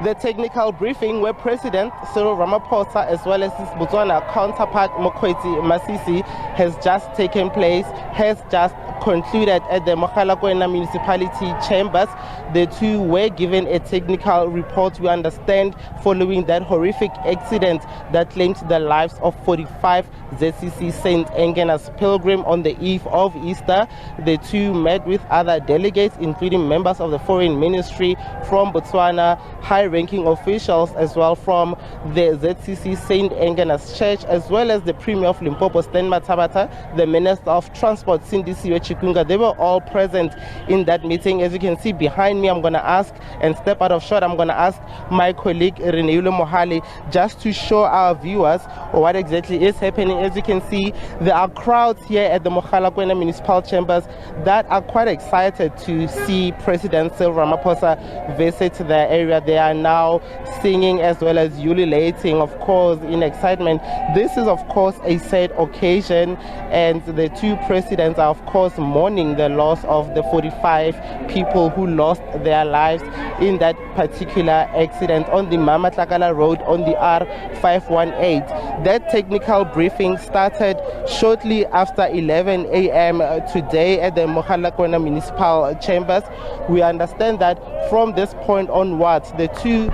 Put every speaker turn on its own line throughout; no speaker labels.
The technical briefing where President Cyril Ramaphosa as well as his Botswana counterpart Mokgweetsi Masisi has just taken place, has just concluded at the Mamatlakala municipality chambers. The two were given a technical report, we understand, following that horrific accident that claimed the lives of 45 ZCC St Engenas pilgrims on the eve of Easter. The two met with other delegates, including members of the foreign ministry from Botswana, high-ranking officials as well from the ZCC St Engenas Church, as well as the Premier of Limpopo, the Minister of Transport, Chikunga. They were all present in that meeting. As you can see behind me, I'm going to ask and step out of shot. I'm going to ask my colleague Mohali just to show our viewers what exactly is happening. As you can see, there are crowds here at the Mamatlakala municipal chambers that are quite excited to see President Cyril Ramaphosa visit the area. They are now singing as well as ululating, of course, in excitement. This is, of course, a sad occasion, and the two presidents are, of course, mourning the loss of the 45 people who lost their lives in that particular accident on the Mamatlakala road on the R518. That technical briefing started shortly after 11 a.m. today at the Mamatlakala municipal chambers. We understand that from this point onwards, the two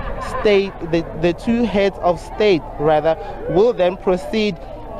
heads of state will then proceed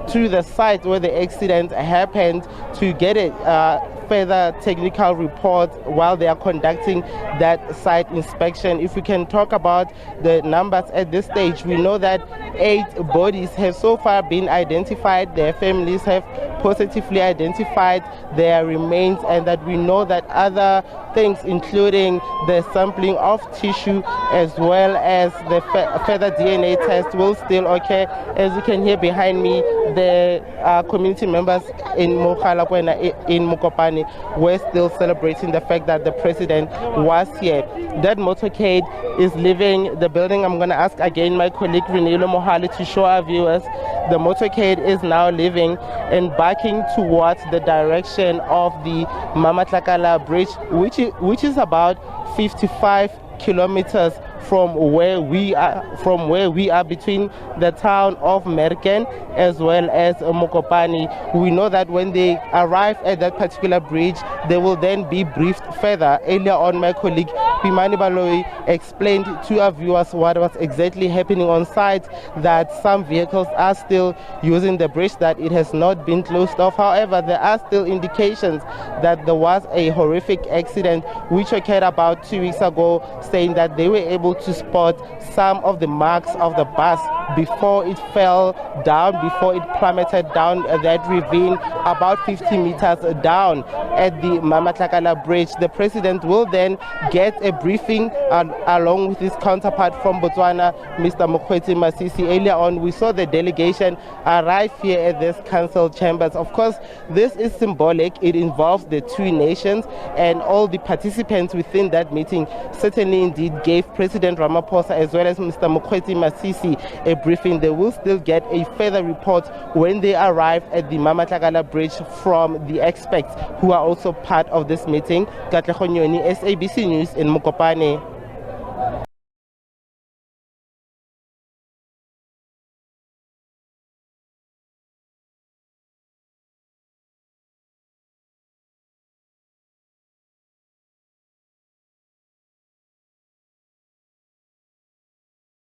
to the site where the accident happened to get a further technical report while they are conducting that site inspection. If we can talk about the numbers at this stage, we know that 8 bodies have so far been identified. Their families have positively identified their remains, and that we know that other things, including the sampling of tissue as well as the further DNA test, will still occur. As you can hear behind me, the community members in Mokopane were still celebrating the fact that the president was here. That motorcade is leaving the building. I'm going to ask again my colleague Mohali to show our viewers. The motorcade is now leaving and backing towards the direction of the Mamatlakala bridge, which is about 55 kilometers from where we are between the town of Merken as well as Mokopane. We know that when they arrive at that particular bridge, they will then be briefed further. Earlier on, my colleague Pimani Baloi explained to our viewers what was exactly happening on site, that some vehicles are still using the bridge, that it has not been closed off. However, there are still indications that there was a horrific accident which occurred about 2 weeks ago, saying that they were able to spot some of the marks of the bus before it fell down, before it plummeted down that ravine about 50 meters down at the Mamatlakala bridge. The president will then get a briefing along with his counterpart from Botswana, Mr. Mokgweetsi Masisi. Earlier on, we saw the delegation arrive here at this council chambers. Of course, this is symbolic. It involves the two nations, and all the participants within that meeting certainly indeed gave President Ramaphosa as well as Mr. Mokgweetsi Masisi a briefing. They will still get a further report when they arrive at the Mamatlakala bridge from the experts who are also part of this meeting. Katlego, Nyoni, SABC News in Mokopane.